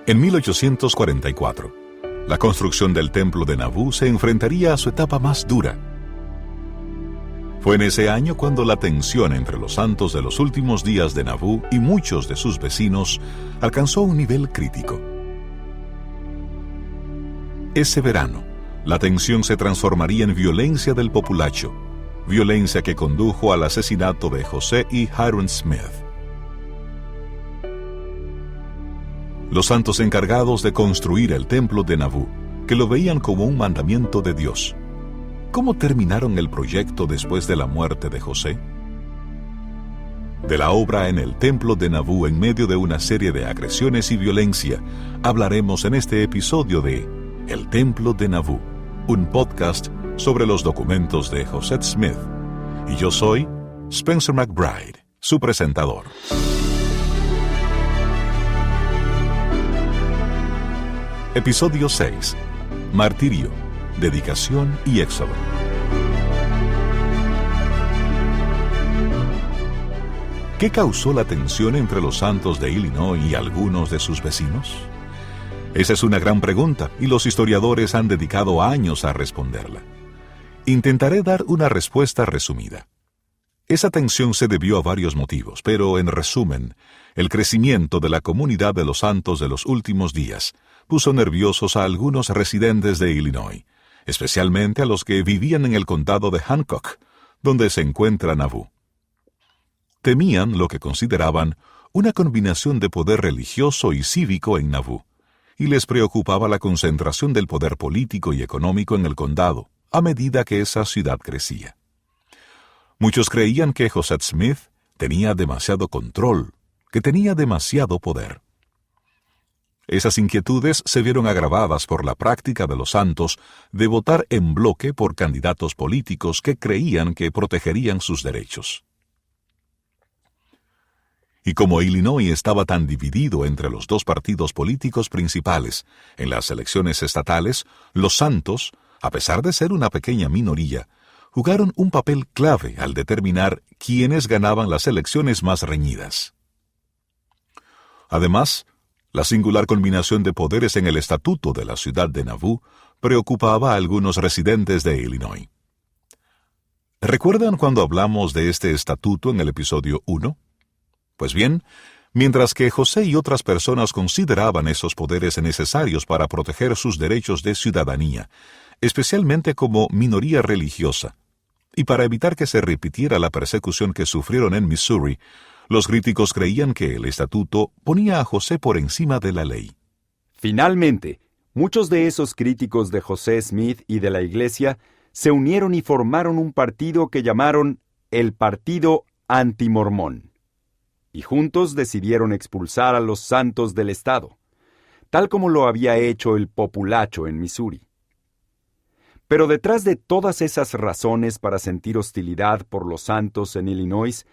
En 1844, la construcción del templo de Nabú se enfrentaría a su etapa más dura. Fue en ese año cuando la tensión entre los santos de los últimos días de Nabú y muchos de sus vecinos alcanzó un nivel crítico. Ese verano, la tensión se transformaría en violencia del populacho, violencia que condujo al asesinato de José y Hyrum Smith. Los santos encargados de construir el templo de Nabú, que lo veían como un mandamiento de Dios. ¿Cómo terminaron el proyecto después de la muerte de José? De la obra en el templo de Nabú en medio de una serie de agresiones y violencia, hablaremos en este episodio de El Templo de Nabú, un podcast sobre los documentos de José Smith. Y yo soy Spencer McBride, su presentador. Episodio 6. Martirio, dedicación y éxodo. ¿Qué causó la tensión entre los santos de Illinois y algunos de sus vecinos? Esa es una gran pregunta y los historiadores han dedicado años a responderla. Intentaré dar una respuesta resumida. Esa tensión se debió a varios motivos, pero en resumen, el crecimiento de la comunidad de los santos de los últimos días puso nerviosos a algunos residentes de Illinois, especialmente a los que vivían en el condado de Hancock, donde se encuentra Nabú. Temían lo que consideraban una combinación de poder religioso y cívico en Nabú, y les preocupaba la concentración del poder político y económico en el condado a medida que esa ciudad crecía. Muchos creían que José Smith tenía demasiado control, que tenía demasiado poder. Esas inquietudes se vieron agravadas por la práctica de los santos de votar en bloque por candidatos políticos que creían que protegerían sus derechos. Y como Illinois estaba tan dividido entre los dos partidos políticos principales en las elecciones estatales, los santos, a pesar de ser una pequeña minoría, jugaron un papel clave al determinar quiénes ganaban las elecciones más reñidas. Además, la singular combinación de poderes en el estatuto de la ciudad de Nabú preocupaba a algunos residentes de Illinois. ¿Recuerdan cuando hablamos de este estatuto en el episodio 1? Pues bien, mientras que José y otras personas consideraban esos poderes necesarios para proteger sus derechos de ciudadanía, especialmente como minoría religiosa, y para evitar que se repitiera la persecución que sufrieron en Missouri, los críticos creían que el estatuto ponía a José por encima de la ley. Finalmente, muchos de esos críticos de José Smith y de la Iglesia se unieron y formaron un partido que llamaron el Partido Antimormón. Y juntos decidieron expulsar a los santos del estado, tal como lo había hecho el populacho en Missouri. Pero detrás de todas esas razones para sentir hostilidad por los santos en Illinois,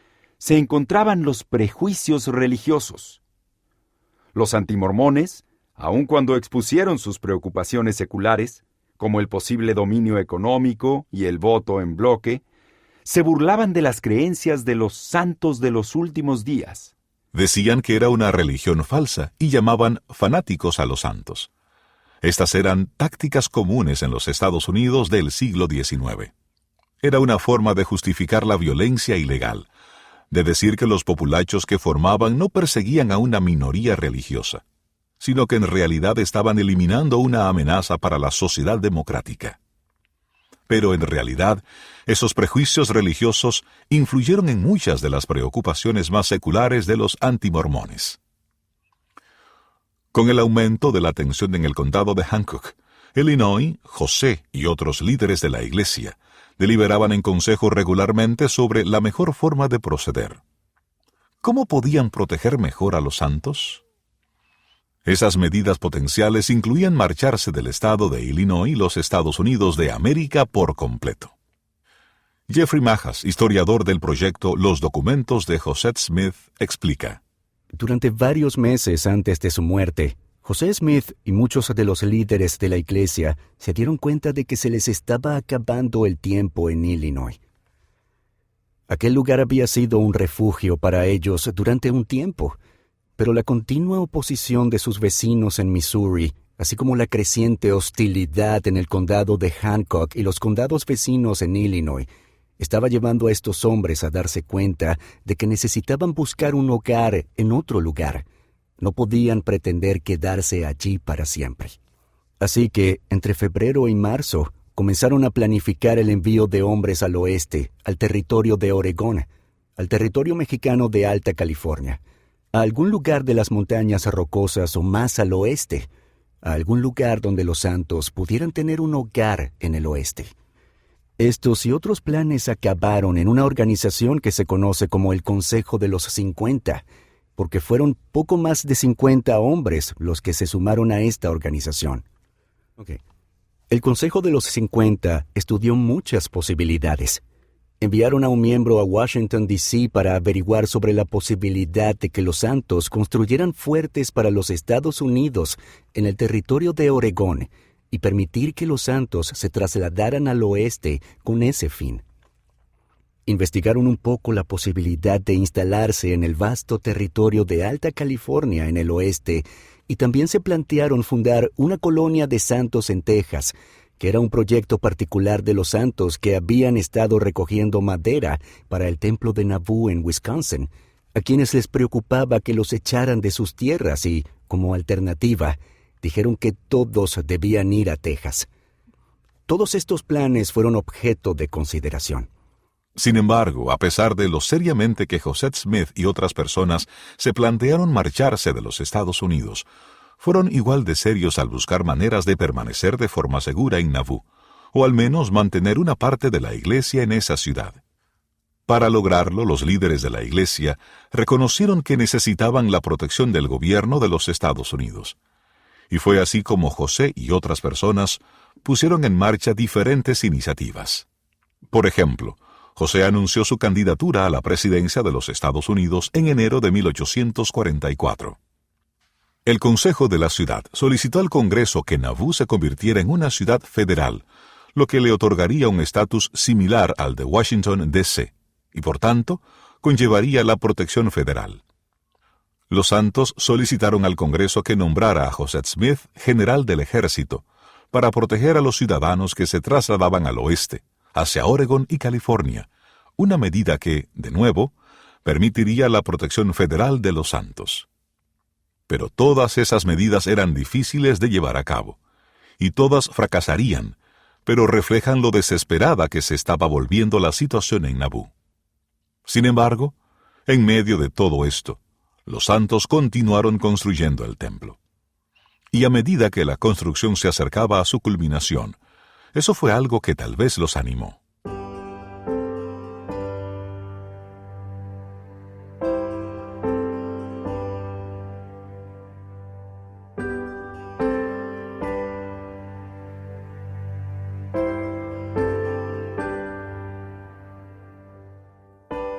se encontraban los prejuicios religiosos. Los antimormones, aun cuando expusieron sus preocupaciones seculares, como el posible dominio económico y el voto en bloque, se burlaban de las creencias de los santos de los últimos días. Decían que era una religión falsa y llamaban fanáticos a los santos. Estas eran tácticas comunes en los Estados Unidos del siglo XIX. Era una forma de justificar la violencia ilegal, de decir que los populachos que formaban no perseguían a una minoría religiosa, sino que en realidad estaban eliminando una amenaza para la sociedad democrática. Pero en realidad, esos prejuicios religiosos influyeron en muchas de las preocupaciones más seculares de los antimormones. Con el aumento de la tensión en el condado de Hancock, Illinois, José y otros líderes de la Iglesia deliberaban en consejo regularmente sobre la mejor forma de proceder. ¿Cómo podían proteger mejor a los santos? Esas medidas potenciales incluían marcharse del estado de Illinois y los Estados Unidos de América por completo. Jeffrey Majas, historiador del proyecto Los Documentos de José Smith, explica. Durante varios meses antes de su muerte, José Smith y muchos de los líderes de la iglesia se dieron cuenta de que se les estaba acabando el tiempo en Illinois. Aquel lugar había sido un refugio para ellos durante un tiempo, Pero la continua oposición de sus vecinos en Missouri, así como la creciente hostilidad en el condado de Hancock y los condados vecinos en Illinois, estaba llevando a estos hombres a darse cuenta de que necesitaban buscar un hogar en otro lugar. No podían pretender quedarse allí para siempre. Así que, entre febrero y marzo, comenzaron a planificar el envío de hombres al oeste, al territorio de Oregón, al territorio mexicano de Alta California, a algún lugar de las montañas rocosas o más al oeste, a algún lugar donde los santos pudieran tener un hogar en el oeste. Estos y otros planes acabaron en una organización que se conoce como el Consejo de los 50, porque fueron poco más de 50 hombres los que se sumaron a esta organización. El Consejo de los 50 estudió muchas posibilidades. Enviaron a un miembro a Washington, D.C. para averiguar sobre la posibilidad de que los santos construyeran fuertes para los Estados Unidos en el territorio de Oregón y permitir que los santos se trasladaran al oeste con ese fin. Investigaron un poco la posibilidad de instalarse en el vasto territorio de Alta California en el oeste y también se plantearon fundar una colonia de santos en Texas, que era un proyecto particular de los santos que habían estado recogiendo madera para el templo de Nauvoo en Wisconsin, a quienes les preocupaba que los echaran de sus tierras y, como alternativa, dijeron que todos debían ir a Texas. Todos estos planes fueron objeto de consideración. Sin embargo, a pesar de lo seriamente que Joseph Smith y otras personas se plantearon marcharse de los Estados Unidos, fueron igual de serios al buscar maneras de permanecer de forma segura en Nauvoo, o al menos mantener una parte de la iglesia en esa ciudad. Para lograrlo, los líderes de la iglesia reconocieron que necesitaban la protección del gobierno de los Estados Unidos. Y fue así como José y otras personas pusieron en marcha diferentes iniciativas. Por ejemplo, José anunció su candidatura a la presidencia de los Estados Unidos en enero de 1844. El Consejo de la Ciudad solicitó al Congreso que Nauvoo se convirtiera en una ciudad federal, lo que le otorgaría un estatus similar al de Washington, D.C., y por tanto, conllevaría la protección federal. Los santos solicitaron al Congreso que nombrara a Joseph Smith general del ejército, para proteger a los ciudadanos que se trasladaban al oeste, hacia Oregón y California, una medida que, de nuevo, permitiría la protección federal de los santos. Pero todas esas medidas eran difíciles de llevar a cabo, y todas fracasarían, pero reflejan lo desesperada que se estaba volviendo la situación en Nauvoo. Sin embargo, en medio de todo esto, los santos continuaron construyendo el templo. Y a medida que la construcción se acercaba a su culminación, eso fue algo que tal vez los animó.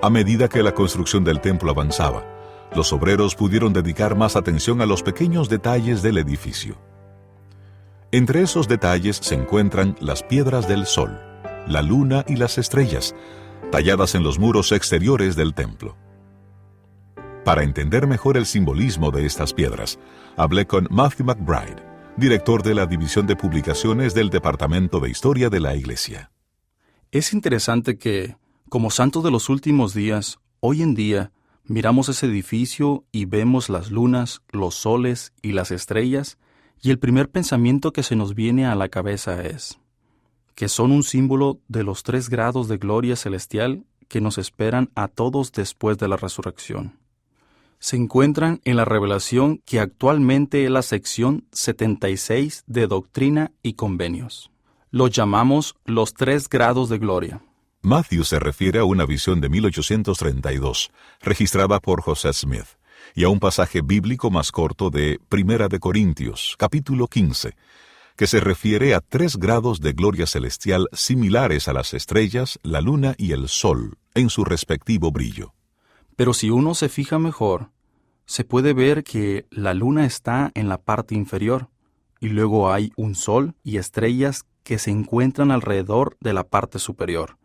A medida que la construcción del templo avanzaba, los obreros pudieron dedicar más atención a los pequeños detalles del edificio. Entre esos detalles se encuentran las piedras del sol, la luna y las estrellas, talladas en los muros exteriores del templo. Para entender mejor el simbolismo de estas piedras, hablé con Matthew McBride, director de la División de Publicaciones del Departamento de Historia de la Iglesia. Es interesante que, como santos de los últimos días, hoy en día, miramos ese edificio y vemos las lunas, los soles y las estrellas, y el primer pensamiento que se nos viene a la cabeza es que son un símbolo de los 3 grados de gloria celestial que nos esperan a todos después de la resurrección. Se encuentran en la revelación que actualmente es la sección 76 de Doctrina y Convenios. Los llamamos los 3 grados de gloria. Matthew se refiere a una visión de 1832, registrada por Joseph Smith, y a un pasaje bíblico más corto de Primera de Corintios, capítulo 15, que se refiere a 3 grados de gloria celestial similares a las estrellas, la luna y el sol, en su respectivo brillo. Pero si uno se fija mejor, se puede ver que la luna está en la parte inferior, y luego hay un sol y estrellas que se encuentran alrededor de la parte superior,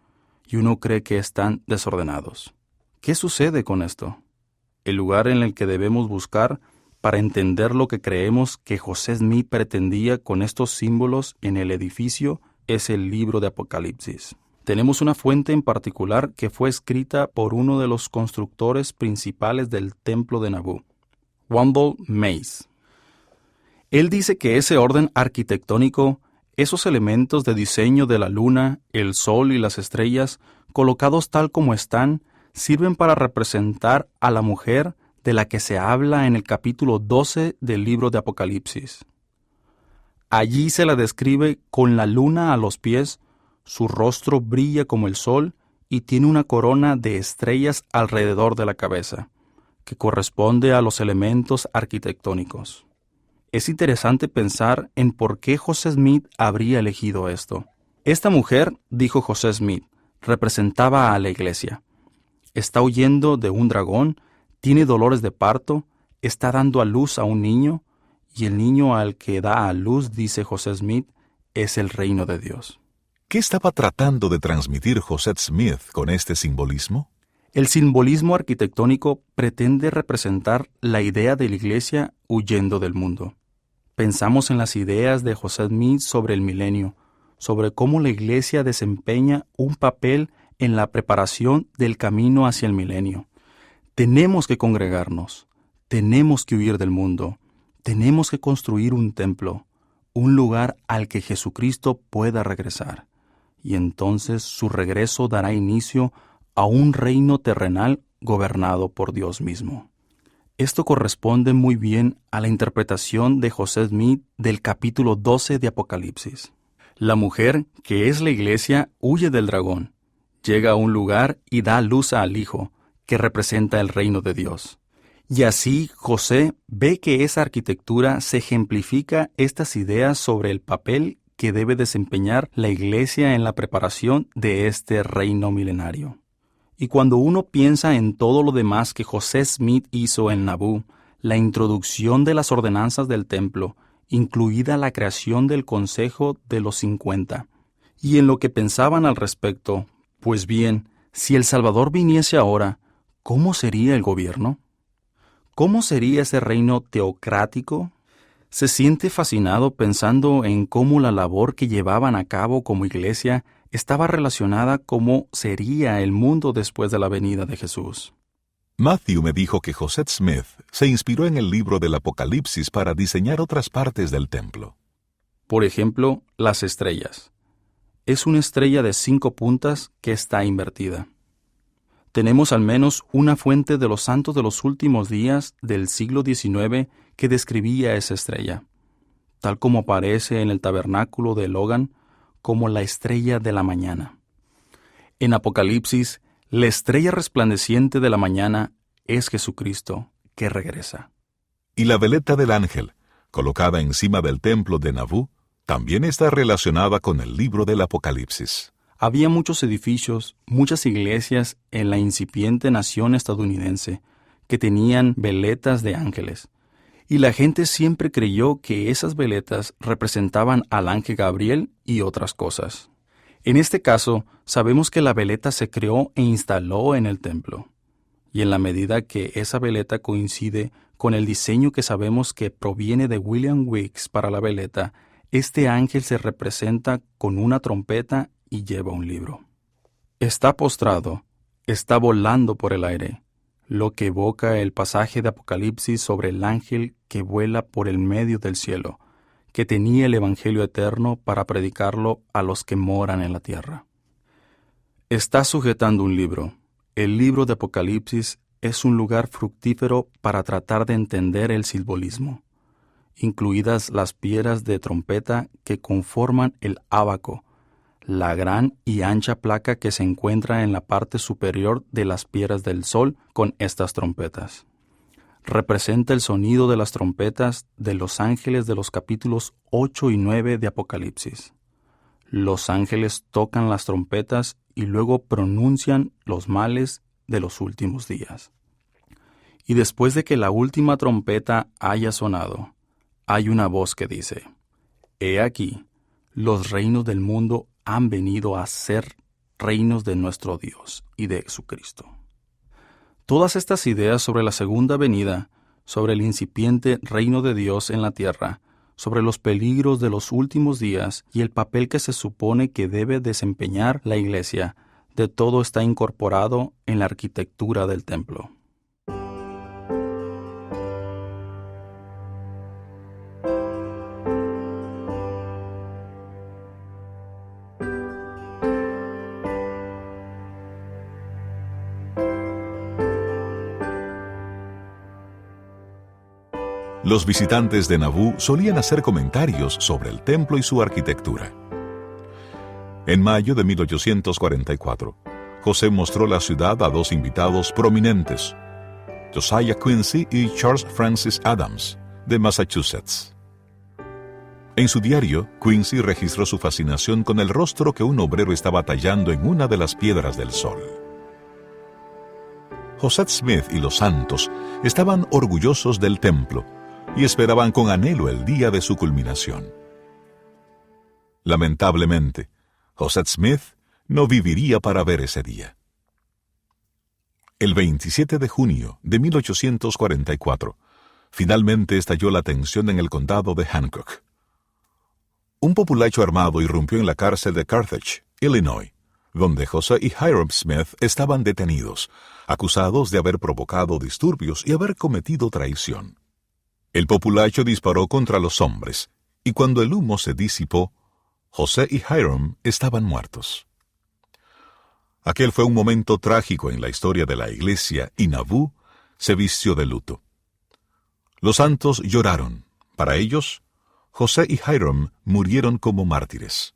y uno cree que están desordenados. ¿Qué sucede con esto? el lugar en el que debemos buscar para entender lo que creemos que José Smith pretendía con estos símbolos en el edificio es el libro de Apocalipsis. Tenemos una fuente en particular que fue escrita por uno de los constructores principales del templo de Nabú, Wendell Mays. Él dice que ese orden arquitectónico, esos elementos de diseño de la luna, el sol y las estrellas, colocados tal como están, sirven para representar a la mujer de la que se habla en el capítulo 12 del libro de Apocalipsis. Allí se la describe con la luna a los pies, su rostro brilla como el sol y tiene una corona de estrellas alrededor de la cabeza, que corresponde a los elementos arquitectónicos. Es interesante pensar en por qué José Smith habría elegido esto. Esta mujer, dijo José Smith, representaba a la iglesia. Está huyendo de un dragón, tiene dolores de parto, está dando a luz a un niño, y el niño al que da a luz, dice José Smith, es el reino de Dios. ¿Qué estaba tratando de transmitir José Smith con este simbolismo? El simbolismo arquitectónico pretende representar la idea de la iglesia huyendo del mundo. Pensamos en las ideas de José Smith sobre el milenio, sobre cómo la iglesia desempeña un papel en la preparación del camino hacia el milenio. Tenemos que congregarnos, tenemos que huir del mundo, tenemos que construir un templo, un lugar al que Jesucristo pueda regresar, y entonces su regreso dará inicio a un reino terrenal gobernado por Dios mismo. Esto corresponde muy bien a la interpretación de José Smith del capítulo 12 de Apocalipsis. La mujer, que es la iglesia, huye del dragón, llega a un lugar y da luz al Hijo, que representa el reino de Dios. Y así José ve que esa arquitectura se ejemplifica estas ideas sobre el papel que debe desempeñar la iglesia en la preparación de este reino milenario. Y cuando uno piensa en todo lo demás que José Smith hizo en Nabú, la introducción de las ordenanzas del templo, incluida la creación del Consejo de los 50, y en lo que pensaban al respecto, pues bien, si el Salvador viniese ahora, ¿cómo sería el gobierno? ¿Cómo sería ese reino teocrático? Se siente fascinado pensando en cómo la labor que llevaban a cabo como iglesia estaba relacionada cómo sería el mundo después de la venida de Jesús. Matthew me dijo que José Smith se inspiró en el libro del Apocalipsis para diseñar otras partes del templo. Por ejemplo, las estrellas. Es una estrella de 5 puntas que está invertida. Tenemos al menos una fuente de los santos de los últimos días del siglo XIX que describía esa estrella, tal como aparece en el tabernáculo de Logan como la estrella de la mañana. En Apocalipsis, la estrella resplandeciente de la mañana es Jesucristo, que regresa. Y la veleta del ángel, colocada encima del templo de Nabú, también está relacionada con el libro del Apocalipsis. Había muchos edificios, muchas iglesias en la incipiente nación estadounidense que tenían veletas de ángeles, y la gente siempre creyó que esas veletas representaban al ángel Gabriel y otras cosas. En este caso, sabemos que la veleta se creó e instaló en el templo, y en la medida que esa veleta coincide con el diseño que sabemos que proviene de William Weeks para la veleta, este ángel se representa con una trompeta y lleva un libro. Está postrado, está volando por el aire, lo que evoca el pasaje de Apocalipsis sobre el ángel que vuela por el medio del cielo, que tenía el Evangelio eterno para predicarlo a los que moran en la tierra. Está sujetando un libro. El libro de Apocalipsis es un lugar fructífero para tratar de entender el simbolismo, incluidas las piedras de trompeta que conforman el ábaco, la gran y ancha placa que se encuentra en la parte superior de las piedras del sol con estas trompetas. Representa el sonido de las trompetas de los ángeles de los capítulos 8 y 9 de Apocalipsis. Los ángeles tocan las trompetas y luego pronuncian los males de los últimos días. Y después de que la última trompeta haya sonado, hay una voz que dice: «He aquí, los reinos del mundo han venido a ser reinos de nuestro Dios y de Jesucristo». Todas estas ideas sobre la segunda venida, sobre el incipiente reino de Dios en la tierra, sobre los peligros de los últimos días y el papel que se supone que debe desempeñar la Iglesia, de todo está incorporado en la arquitectura del templo. Los visitantes de Nabú solían hacer comentarios sobre el templo y su arquitectura. En mayo de 1844, José mostró la ciudad a dos invitados prominentes, Josiah Quincy y Charles Francis Adams, de Massachusetts. En su diario, Quincy registró su fascinación con el rostro que un obrero estaba tallando en una de las piedras del sol. Joseph Smith y los santos estaban orgullosos del templo y esperaban con anhelo el día de su culminación. Lamentablemente, Joseph Smith no viviría para ver ese día. El 27 de junio de 1844, finalmente estalló la tensión en el condado de Hancock. Un populacho armado irrumpió en la cárcel de Carthage, Illinois, donde José y Hiram Smith estaban detenidos, acusados de haber provocado disturbios y haber cometido traición. El populacho disparó contra los hombres, y cuando el humo se disipó, José y Hiram estaban muertos. Aquel fue un momento trágico en la historia de la iglesia, y Nabú se vistió de luto. Los santos lloraron. Para ellos, José y Hiram murieron como mártires.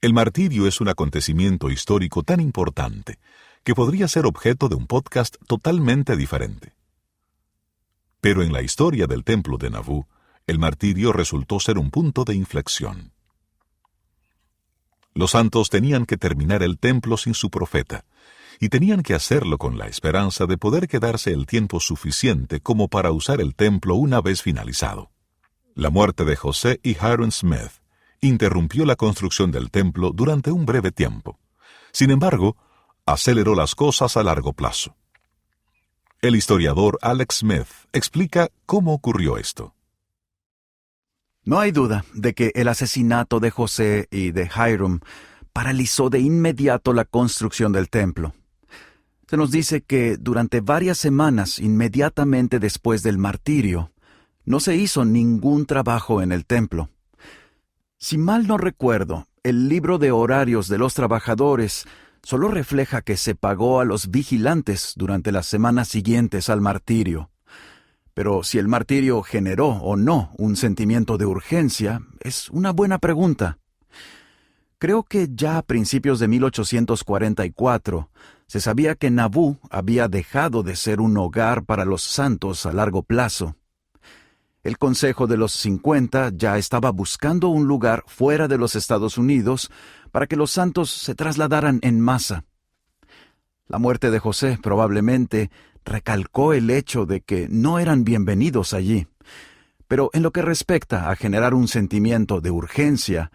El martirio es un acontecimiento histórico tan importante que podría ser objeto de un podcast totalmente diferente. Pero en la historia del templo de Nabú, el martirio resultó ser un punto de inflexión. Los santos tenían que terminar el templo sin su profeta, y tenían que hacerlo con la esperanza de poder quedarse el tiempo suficiente como para usar el templo una vez finalizado. La muerte de José y Hiram Smith interrumpió la construcción del templo durante un breve tiempo. Sin embargo, aceleró las cosas a largo plazo. El historiador Alex Smith explica cómo ocurrió esto. No hay duda de que el asesinato de José y de Hiram paralizó de inmediato la construcción del templo. Se nos dice que durante varias semanas inmediatamente después del martirio, no se hizo ningún trabajo en el templo. Si mal no recuerdo, el libro de horarios de los trabajadores solo refleja que se pagó a los vigilantes durante las semanas siguientes al martirio. Pero si el martirio generó o no un sentimiento de urgencia, es una buena pregunta. Creo que ya a principios de 1844 se sabía que Nabú había dejado de ser un hogar para los santos a largo plazo. El Consejo de los 50 ya estaba buscando un lugar fuera de los Estados Unidos para que los santos se trasladaran en masa. La muerte de José probablemente recalcó el hecho de que no eran bienvenidos allí. Pero en lo que respecta a generar un sentimiento de urgencia,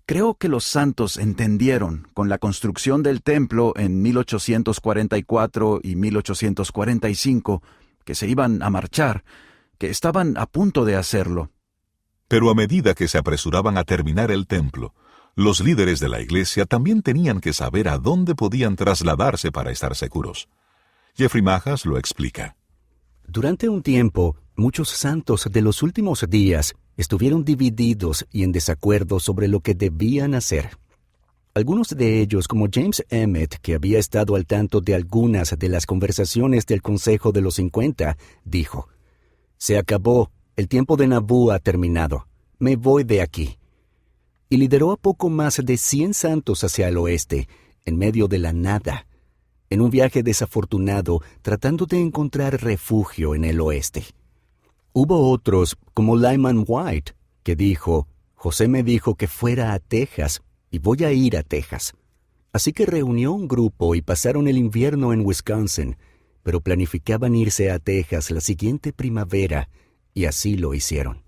creo que los santos entendieron con la construcción del templo en 1844 y 1845 que se iban a marchar, que estaban a punto de hacerlo. Pero a medida que se apresuraban a terminar el templo, los líderes de la iglesia también tenían que saber a dónde podían trasladarse para estar seguros. Jeffrey Majas lo explica. Durante un tiempo, muchos santos de los últimos días estuvieron divididos y en desacuerdo sobre lo que debían hacer. Algunos de ellos, como James Emmett, que había estado al tanto de algunas de las conversaciones del Consejo de los 50, dijo: «Se acabó, el tiempo de Nabú ha terminado, me voy de aquí». Y lideró a poco más de 100 santos hacia el oeste, en medio de la nada, en un viaje desafortunado tratando de encontrar refugio en el oeste. Hubo otros, como Lyman White, que dijo: «José me dijo que fuera a Texas, y voy a ir a Texas». Así que reunió un grupo y pasaron el invierno en Wisconsin, pero planificaban irse a Texas la siguiente primavera, y así lo hicieron.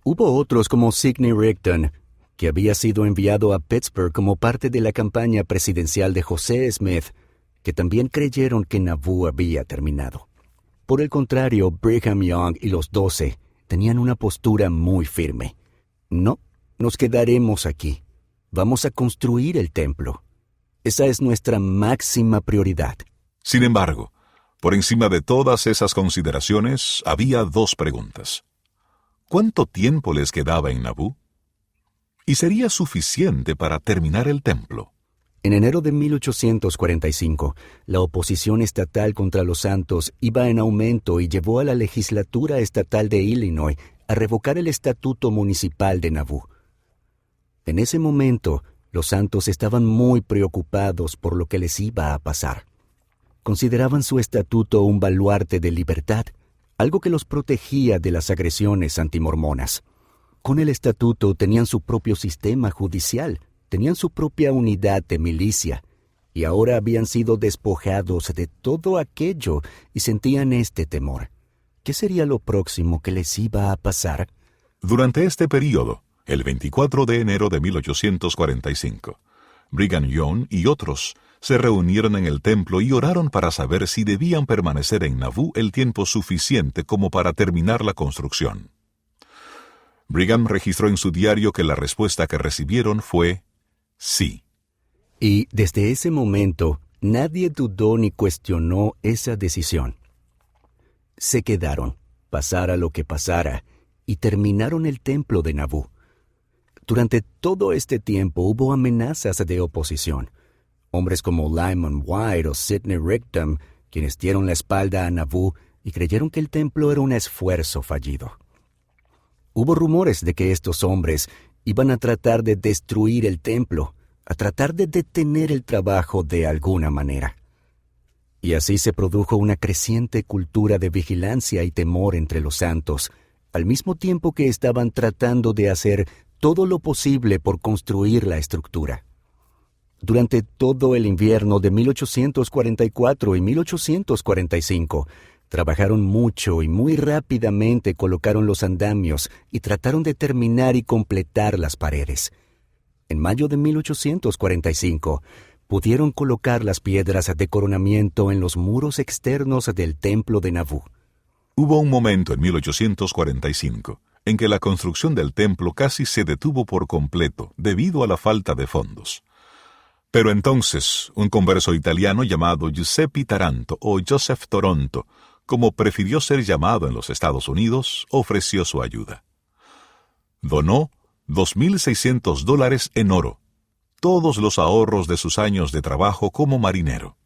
Hubo otros como Sidney Rigdon, que había sido enviado a Pittsburgh como parte de la campaña presidencial de José Smith, que también creyeron que Nauvoo había terminado. Por el contrario, Brigham Young y los 12 tenían una postura muy firme. No, nos quedaremos aquí. Vamos a construir el templo. Esa es nuestra máxima prioridad. Sin embargo, por encima de todas esas consideraciones, había dos preguntas. ¿Cuánto tiempo les quedaba en Nauvoo? ¿Y sería suficiente para terminar el templo? En enero de 1845, la oposición estatal contra los Santos iba en aumento y llevó a la legislatura estatal de Illinois a revocar el estatuto municipal de Nauvoo. En ese momento, los Santos estaban muy preocupados por lo que les iba a pasar. Consideraban su estatuto un baluarte de libertad, algo que los protegía de las agresiones antimormonas. Con el estatuto tenían su propio sistema judicial, tenían su propia unidad de milicia, y ahora habían sido despojados de todo aquello y sentían este temor. ¿Qué sería lo próximo que les iba a pasar? Durante este período, el 24 de enero de 1845, Brigham Young y otros se reunieron en el templo y oraron para saber si debían permanecer en Nauvoo el tiempo suficiente como para terminar la construcción. Brigham registró en su diario que la respuesta que recibieron fue sí. Y desde ese momento, nadie dudó ni cuestionó esa decisión. Se quedaron, pasara lo que pasara, y terminaron el templo de Nauvoo. Durante todo este tiempo hubo amenazas de oposición. Hombres como Lyman White o Sidney Rigdon, quienes dieron la espalda a Nauvoo y creyeron que el templo era un esfuerzo fallido. Hubo rumores de que estos hombres iban a tratar de destruir el templo, a tratar de detener el trabajo de alguna manera. Y así se produjo una creciente cultura de vigilancia y temor entre los santos, al mismo tiempo que estaban tratando de hacer todo lo posible por construir la estructura. Durante todo el invierno de 1844 y 1845, trabajaron mucho y muy rápidamente colocaron los andamios y trataron de terminar y completar las paredes. En mayo de 1845, pudieron colocar las piedras de coronamiento en los muros externos del templo de Nauvoo. Hubo un momento en 1845 en que la construcción del templo casi se detuvo por completo debido a la falta de fondos. Pero entonces, un converso italiano llamado Giuseppe Taranto o Joseph Toronto, como prefirió ser llamado en los Estados Unidos, ofreció su ayuda. Donó $2,600 en oro, todos los ahorros de sus años de trabajo como marinero.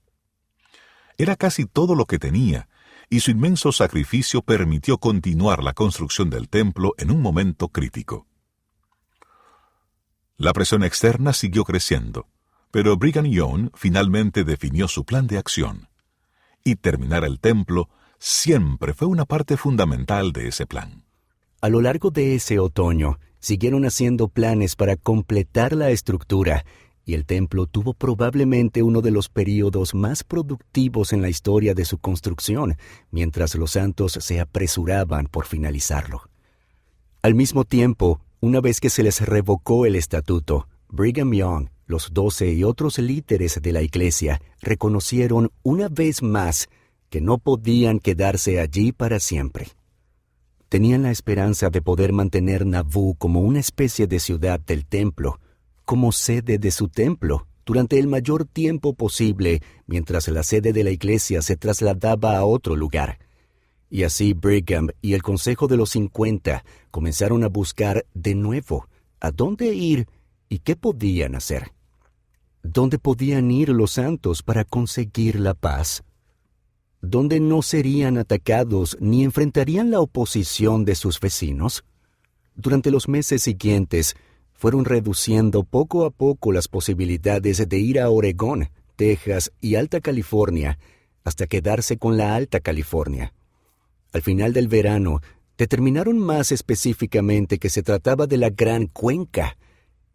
Era casi todo lo que tenía, y su inmenso sacrificio permitió continuar la construcción del templo en un momento crítico. La presión externa siguió creciendo, pero Brigham Young finalmente definió su plan de acción. Y terminar el templo siempre fue una parte fundamental de ese plan. A lo largo de ese otoño, siguieron haciendo planes para completar la estructura, y el templo tuvo probablemente uno de los períodos más productivos en la historia de su construcción, mientras los santos se apresuraban por finalizarlo. Al mismo tiempo, una vez que se les revocó el estatuto, Brigham Young, los 12 y otros líderes de la iglesia reconocieron una vez más que no podían quedarse allí para siempre. Tenían la esperanza de poder mantener Nauvoo como una especie de ciudad del templo, como sede de su templo, durante el mayor tiempo posible, mientras la sede de la iglesia se trasladaba a otro lugar. Y así Brigham y el Consejo de los 50 comenzaron a buscar de nuevo a dónde ir y qué podían hacer. ¿Dónde podían ir los santos para conseguir la paz? ¿Dónde no serían atacados ni enfrentarían la oposición de sus vecinos? Durante los meses siguientes, fueron reduciendo poco a poco las posibilidades de ir a Oregón, Texas y Alta California, hasta quedarse con la Alta California. Al final del verano, determinaron más específicamente que se trataba de la Gran Cuenca,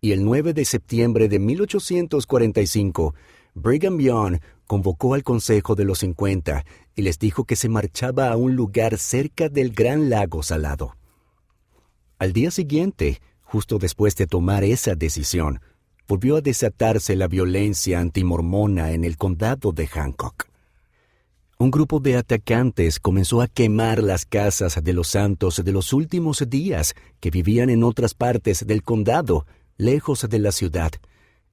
y el 9 de septiembre de 1845, Brigham Young convocó al Consejo de los 50 y les dijo que se marchaba a un lugar cerca del Gran Lago Salado. Al día siguiente, justo después de tomar esa decisión, volvió a desatarse la violencia antimormona en el condado de Hancock. Un grupo de atacantes comenzó a quemar las casas de los santos de los últimos días que vivían en otras partes del condado, lejos de la ciudad.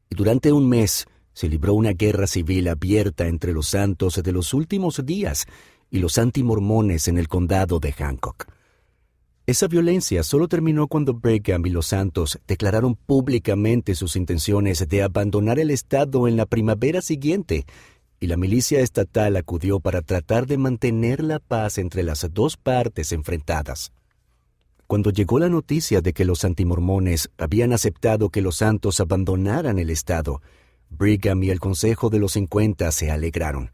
Y durante un mes se libró una guerra civil abierta entre los santos de los últimos días y los antimormones en el condado de Hancock. Esa violencia solo terminó cuando Brigham y los santos declararon públicamente sus intenciones de abandonar el estado en la primavera siguiente, y la milicia estatal acudió para tratar de mantener la paz entre las dos partes enfrentadas. Cuando llegó la noticia de que los antimormones habían aceptado que los santos abandonaran el estado, Brigham y el Consejo de los 50 se alegraron,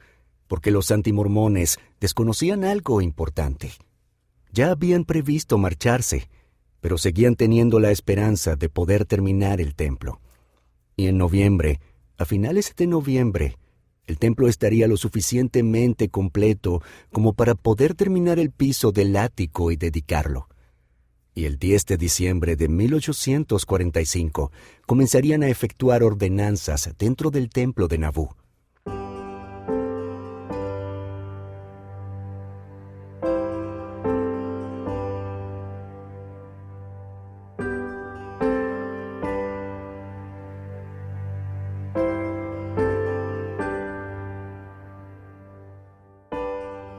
porque los antimormones desconocían algo importante. Ya habían previsto marcharse, pero seguían teniendo la esperanza de poder terminar el templo. Y en noviembre, a finales de noviembre, el templo estaría lo suficientemente completo como para poder terminar el piso del ático y dedicarlo. Y el 10 de diciembre de 1845 comenzarían a efectuar ordenanzas dentro del templo de Nabú.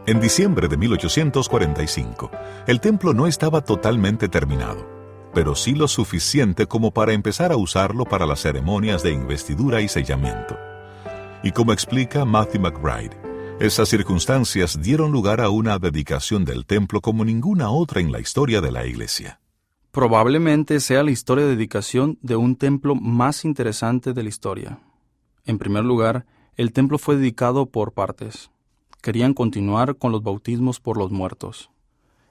En diciembre de 1845, el templo no estaba totalmente terminado, pero sí lo suficiente como para empezar a usarlo para las ceremonias de investidura y sellamiento. Y como explica Matthew McBride, esas circunstancias dieron lugar a una dedicación del templo como ninguna otra en la historia de la Iglesia. Probablemente sea la historia de dedicación de un templo más interesante de la historia. En primer lugar, el templo fue dedicado por partes. Querían continuar con los bautismos por los muertos.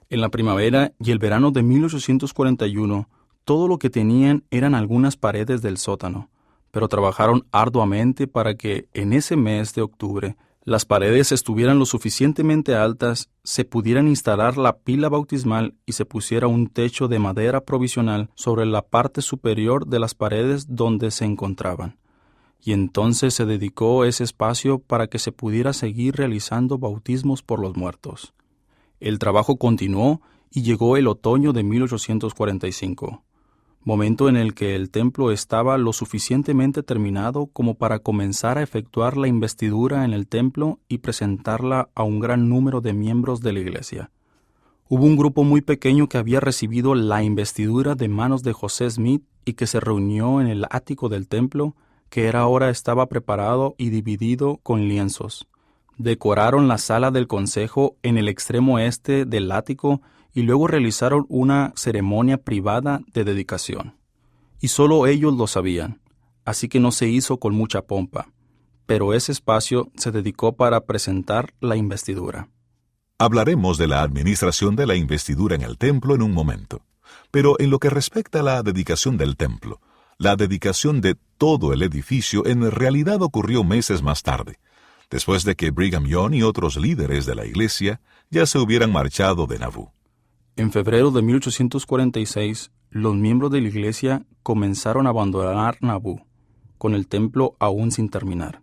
En la primavera y el verano de 1841, todo lo que tenían eran algunas paredes del sótano, pero trabajaron arduamente para que en ese mes de octubre las paredes estuvieran lo suficientemente altas, se pudieran instalar la pila bautismal y se pusiera un techo de madera provisional sobre la parte superior de las paredes donde se encontraban. Y entonces se dedicó ese espacio para que se pudiera seguir realizando bautismos por los muertos. El trabajo continuó y llegó el otoño de 1845, momento en el que el templo estaba lo suficientemente terminado como para comenzar a efectuar la investidura en el templo y presentarla a un gran número de miembros de la iglesia. Hubo un grupo muy pequeño que había recibido la investidura de manos de José Smith y que se reunió en el ático del templo, que ahora estaba preparado y dividido con lienzos. Decoraron la sala del consejo en el extremo este del ático y luego realizaron una ceremonia privada de dedicación. Y solo ellos lo sabían, así que no se hizo con mucha pompa, pero ese espacio se dedicó para presentar la investidura. Hablaremos de la administración de la investidura en el templo en un momento, pero en lo que respecta a la dedicación del templo, la dedicación de todo el edificio en realidad ocurrió meses más tarde, después de que Brigham Young y otros líderes de la iglesia ya se hubieran marchado de Nabú. En febrero de 1846, los miembros de la iglesia comenzaron a abandonar Nabú, con el templo aún sin terminar.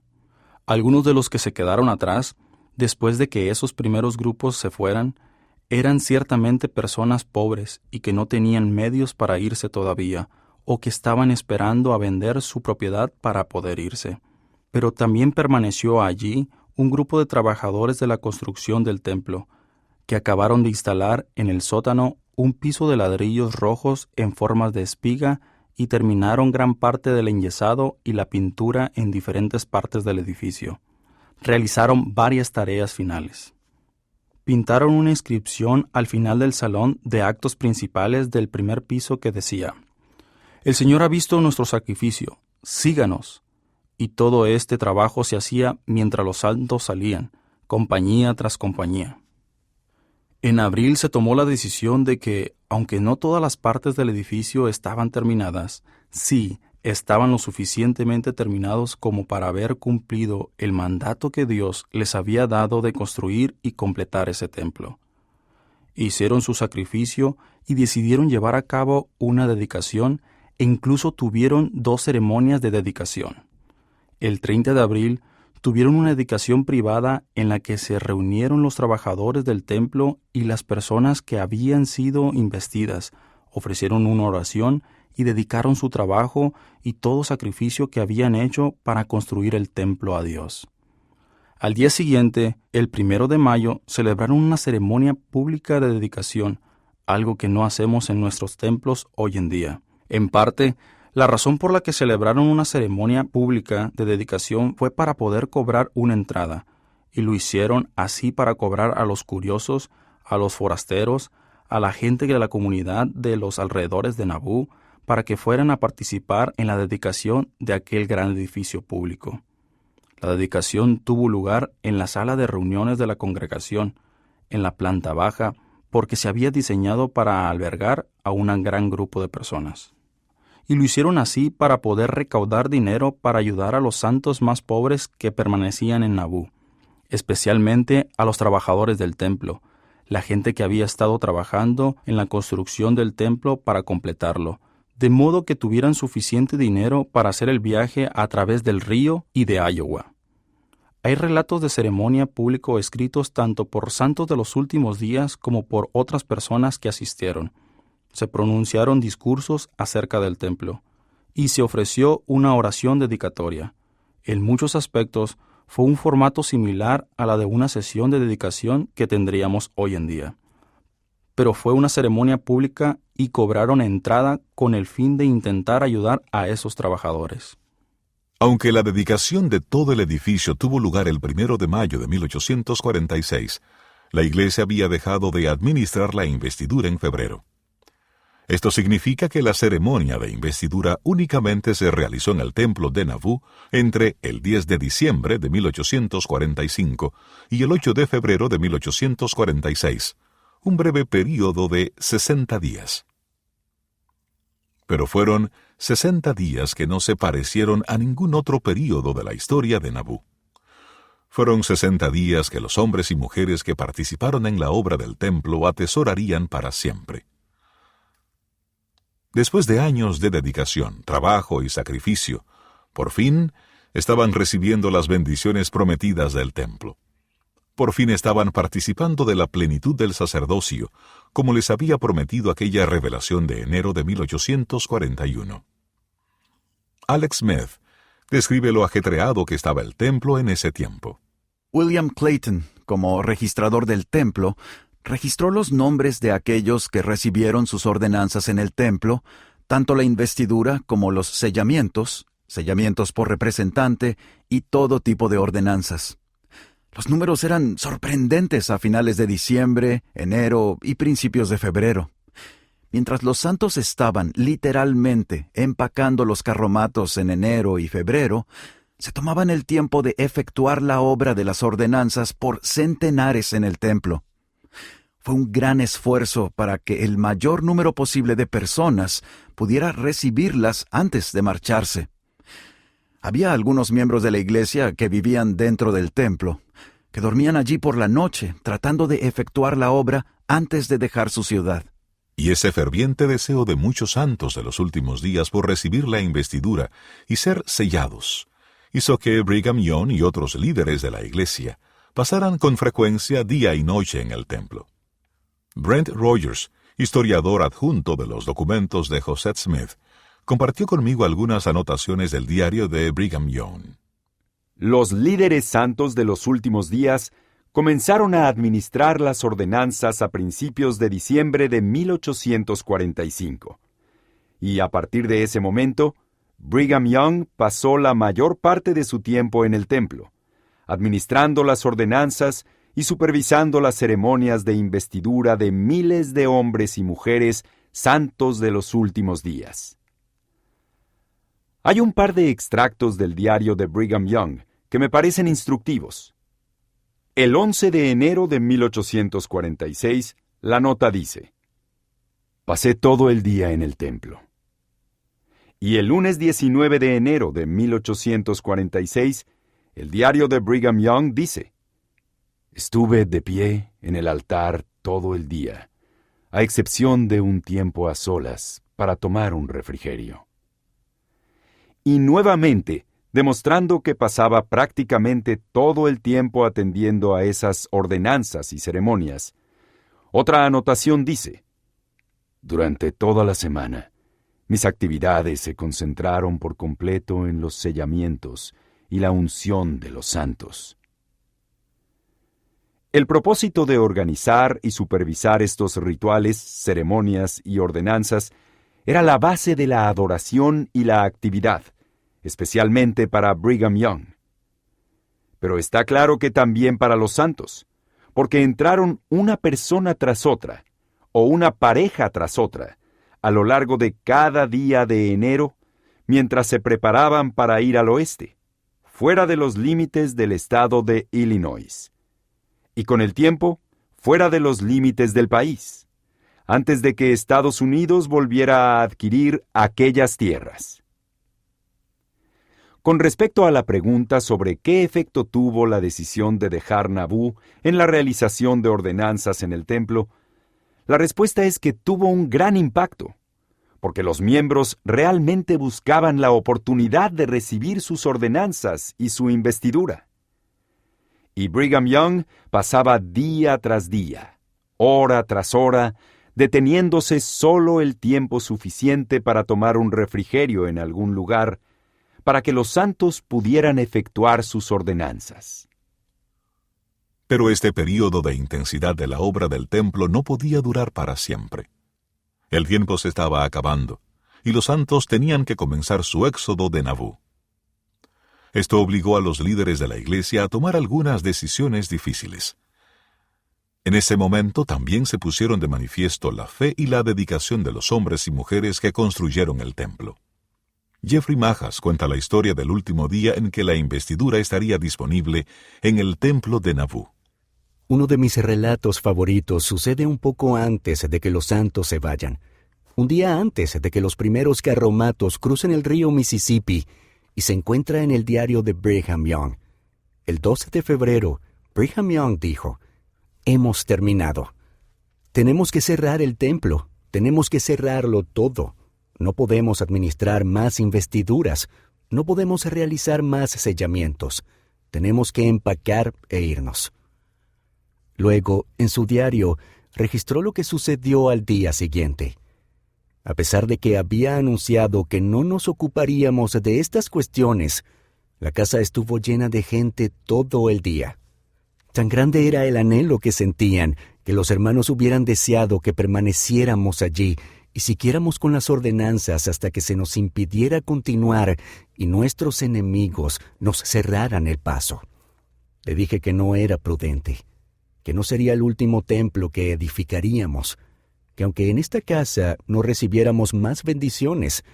Algunos de los que se quedaron atrás, después de que esos primeros grupos se fueran, eran ciertamente personas pobres y que no tenían medios para irse todavía, o que estaban esperando a vender su propiedad para poder irse. Pero también permaneció allí un grupo de trabajadores de la construcción del templo, que acabaron de instalar en el sótano un piso de ladrillos rojos en formas de espiga y terminaron gran parte del enyesado y la pintura en diferentes partes del edificio. Realizaron varias tareas finales. Pintaron una inscripción al final del salón de actos principales del primer piso que decía: «El Señor ha visto nuestro sacrificio, síganos». Y todo este trabajo se hacía mientras los santos salían, compañía tras compañía. En abril se tomó la decisión de que, aunque no todas las partes del edificio estaban terminadas, sí estaban lo suficientemente terminados como para haber cumplido el mandato que Dios les había dado de construir y completar ese templo. Hicieron su sacrificio y decidieron llevar a cabo una dedicación e incluso tuvieron 2 ceremonias de dedicación. El 30 de abril tuvieron una dedicación privada en la que se reunieron los trabajadores del templo y las personas que habían sido investidas, ofrecieron una oración y dedicaron su trabajo y todo sacrificio que habían hecho para construir el templo a Dios. Al día siguiente, el 1 de mayo, celebraron una ceremonia pública de dedicación, algo que no hacemos en nuestros templos hoy en día. En parte, la razón por la que celebraron una ceremonia pública de dedicación fue para poder cobrar una entrada, y lo hicieron así para cobrar a los curiosos, a los forasteros, a la gente de la comunidad de los alrededores de Nabú, para que fueran a participar en la dedicación de aquel gran edificio público. La dedicación tuvo lugar en la sala de reuniones de la congregación, en la planta baja, porque se había diseñado para albergar a un gran grupo de personas. Y lo hicieron así para poder recaudar dinero para ayudar a los santos más pobres que permanecían en Nabú, especialmente a los trabajadores del templo, la gente que había estado trabajando en la construcción del templo para completarlo, de modo que tuvieran suficiente dinero para hacer el viaje a través del río y de Iowa. Hay relatos de ceremonia público escritos tanto por santos de los últimos días como por otras personas que asistieron. Se pronunciaron discursos acerca del templo, y se ofreció una oración dedicatoria. En muchos aspectos, fue un formato similar a la de una sesión de dedicación que tendríamos hoy en día. Pero fue una ceremonia pública y cobraron entrada con el fin de intentar ayudar a esos trabajadores. Aunque la dedicación de todo el edificio tuvo lugar el 1 de mayo de 1846, la iglesia había dejado de administrar la investidura en febrero. Esto significa que la ceremonia de investidura únicamente se realizó en el templo de Nabú entre el 10 de diciembre de 1845 y el 8 de febrero de 1846, un breve período de 60 días. Pero fueron 60 días que no se parecieron a ningún otro período de la historia de Nabú. Fueron 60 días que los hombres y mujeres que participaron en la obra del templo atesorarían para siempre. Después de años de dedicación, trabajo y sacrificio, por fin estaban recibiendo las bendiciones prometidas del templo. Por fin estaban participando de la plenitud del sacerdocio, como les había prometido aquella revelación de enero de 1841. Alex Smith describe lo ajetreado que estaba el templo en ese tiempo. William Clayton, como registrador del templo, registró los nombres de aquellos que recibieron sus ordenanzas en el templo, tanto la investidura como los sellamientos por representante y todo tipo de ordenanzas. Los números eran sorprendentes a finales de diciembre, enero y principios de febrero. Mientras los santos estaban literalmente empacando los carromatos en enero y febrero, se tomaban el tiempo de efectuar la obra de las ordenanzas por centenares en el templo. Fue un gran esfuerzo para que el mayor número posible de personas pudiera recibirlas antes de marcharse. Había algunos miembros de la iglesia que vivían dentro del templo, que dormían allí por la noche tratando de efectuar la obra antes de dejar su ciudad. Y ese ferviente deseo de muchos santos de los últimos días por recibir la investidura y ser sellados hizo que Brigham Young y otros líderes de la iglesia pasaran con frecuencia día y noche en el templo. Brent Rogers, historiador adjunto de los documentos de Joseph Smith, compartió conmigo algunas anotaciones del diario de Brigham Young. Los líderes santos de los últimos días comenzaron a administrar las ordenanzas a principios de diciembre de 1845. Y a partir de ese momento, Brigham Young pasó la mayor parte de su tiempo en el templo, administrando las ordenanzas y supervisando las ceremonias de investidura de miles de hombres y mujeres santos de los últimos días. Hay un par de extractos del diario de Brigham Young que me parecen instructivos. El 11 de enero de 1846, la nota dice: «Pasé todo el día en el templo». Y el lunes 19 de enero de 1846, el diario de Brigham Young dice: «Estuve de pie en el altar todo el día, a excepción de un tiempo a solas para tomar un refrigerio. Y nuevamente, demostrando que pasaba prácticamente todo el tiempo atendiendo a esas ordenanzas y ceremonias, otra anotación dice: durante toda la semana, mis actividades se concentraron por completo en los sellamientos y la unción de los santos. El propósito de organizar y supervisar estos rituales, ceremonias y ordenanzas era la base de la adoración y la actividad, especialmente para Brigham Young. Pero está claro que también para los santos, porque entraron una persona tras otra, o una pareja tras otra, a lo largo de cada día de enero, mientras se preparaban para ir al oeste, fuera de los límites del estado de Illinois, y con el tiempo, fuera de los límites del país, antes de que Estados Unidos volviera a adquirir aquellas tierras. Con respecto a la pregunta sobre qué efecto tuvo la decisión de dejar Nabú en la realización de ordenanzas en el templo, la respuesta es que tuvo un gran impacto, porque los miembros realmente buscaban la oportunidad de recibir sus ordenanzas y su investidura. Y Brigham Young pasaba día tras día, hora tras hora, deteniéndose solo el tiempo suficiente para tomar un refrigerio en algún lugar, para que los santos pudieran efectuar sus ordenanzas. Pero este período de intensidad de la obra del templo no podía durar para siempre. El tiempo se estaba acabando, y los santos tenían que comenzar su éxodo de Nabú. Esto obligó a los líderes de la iglesia a tomar algunas decisiones difíciles. En ese momento también se pusieron de manifiesto la fe y la dedicación de los hombres y mujeres que construyeron el templo. Jeffrey Majas cuenta la historia del último día en que la investidura estaría disponible en el templo de Nabú. Uno de mis relatos favoritos sucede un poco antes de que los santos se vayan. Un día antes de que los primeros carromatos crucen el río Mississippi, y se encuentra en el diario de Brigham Young. El 12 de febrero, Brigham Young dijo: «Hemos terminado. Tenemos que cerrar el templo. Tenemos que cerrarlo todo. No podemos administrar más investiduras. No podemos realizar más sellamientos. Tenemos que empacar e irnos». Luego, en su diario, registró lo que sucedió al día siguiente. A pesar de que había anunciado que no nos ocuparíamos de estas cuestiones, la casa estuvo llena de gente todo el día. Tan grande era el anhelo que sentían, que los hermanos hubieran deseado que permaneciéramos allí y siguiéramos con las ordenanzas hasta que se nos impidiera continuar y nuestros enemigos nos cerraran el paso. Le dije que no era prudente, que no sería el último templo que edificaríamos, que aunque en esta casa no recibiéramos más bendiciones,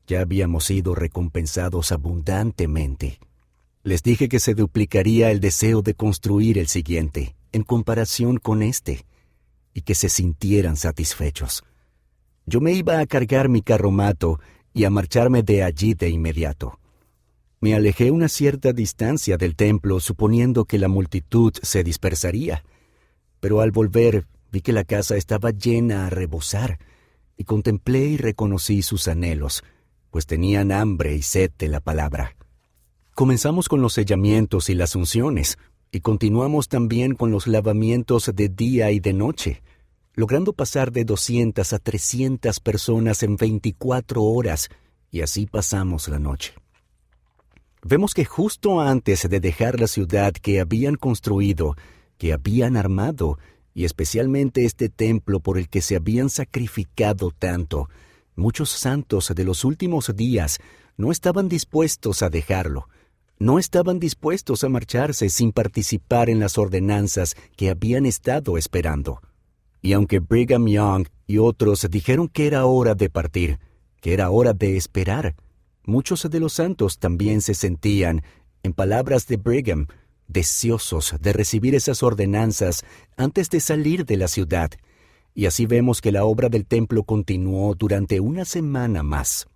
ya habíamos sido recompensados abundantemente. Les dije que se duplicaría el deseo de construir el siguiente, en comparación con este, y que se sintieran satisfechos. Yo me iba a cargar mi carromato y a marcharme de allí de inmediato. Me alejé una cierta distancia del templo, suponiendo que la multitud se dispersaría, pero al volver vi que la casa estaba llena a rebosar, y contemplé y reconocí sus anhelos, pues tenían hambre y sed de la palabra. Comenzamos con los sellamientos y las unciones, y continuamos también con los lavamientos de día y de noche, logrando pasar de 200 a 300 personas en 24 horas, y así pasamos la noche. Vemos que justo antes de dejar la ciudad que habían construido, que habían armado, y especialmente este templo por el que se habían sacrificado tanto, muchos santos de los últimos días no estaban dispuestos a dejarlo, no estaban dispuestos a marcharse sin participar en las ordenanzas que habían estado esperando. Y aunque Brigham Young y otros dijeron que era hora de partir, que era hora de esperar, muchos de los santos también se sentían, en palabras de Brigham, deseosos de recibir esas ordenanzas antes de salir de la ciudad, y así vemos que la obra del templo continuó durante una semana más.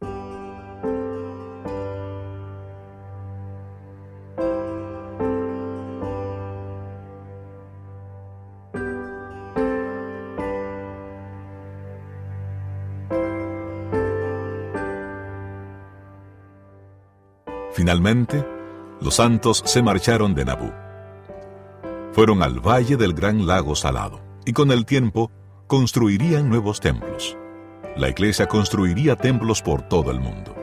Finalmente, los santos se marcharon de Nabú. Fueron al valle del gran lago Salado, y con el tiempo construirían nuevos templos. La iglesia construiría templos por todo el mundo.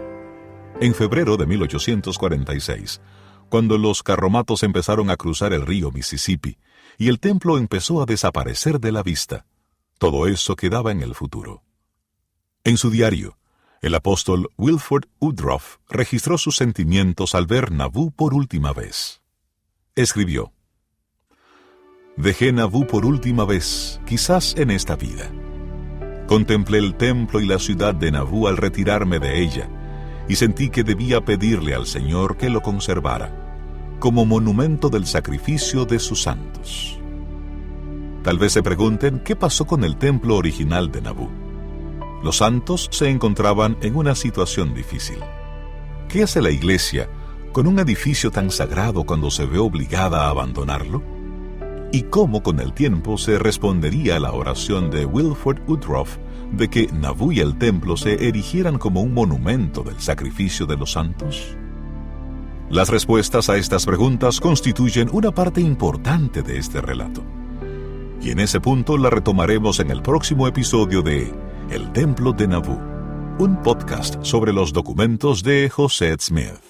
En febrero de 1846, cuando los carromatos empezaron a cruzar el río Mississippi y el templo empezó a desaparecer de la vista, todo eso quedaba en el futuro. En su diario, el apóstol Wilford Woodruff registró sus sentimientos al ver Nabú por última vez. Escribió: «Dejé Nabú por última vez, quizás en esta vida. Contemplé el templo y la ciudad de Nabú al retirarme de ella, y sentí que debía pedirle al Señor que lo conservara, como monumento del sacrificio de sus santos». Tal vez se pregunten qué pasó con el templo original de Nabú. Los santos se encontraban en una situación difícil. ¿Qué hace la iglesia con un edificio tan sagrado cuando se ve obligada a abandonarlo? ¿Y cómo con el tiempo se respondería a la oración de Wilford Woodruff de que Nabú y el templo se erigieran como un monumento del sacrificio de los santos? Las respuestas a estas preguntas constituyen una parte importante de este relato. Y en ese punto la retomaremos en el próximo episodio de El Templo de Nabú, un podcast sobre los documentos de José Smith.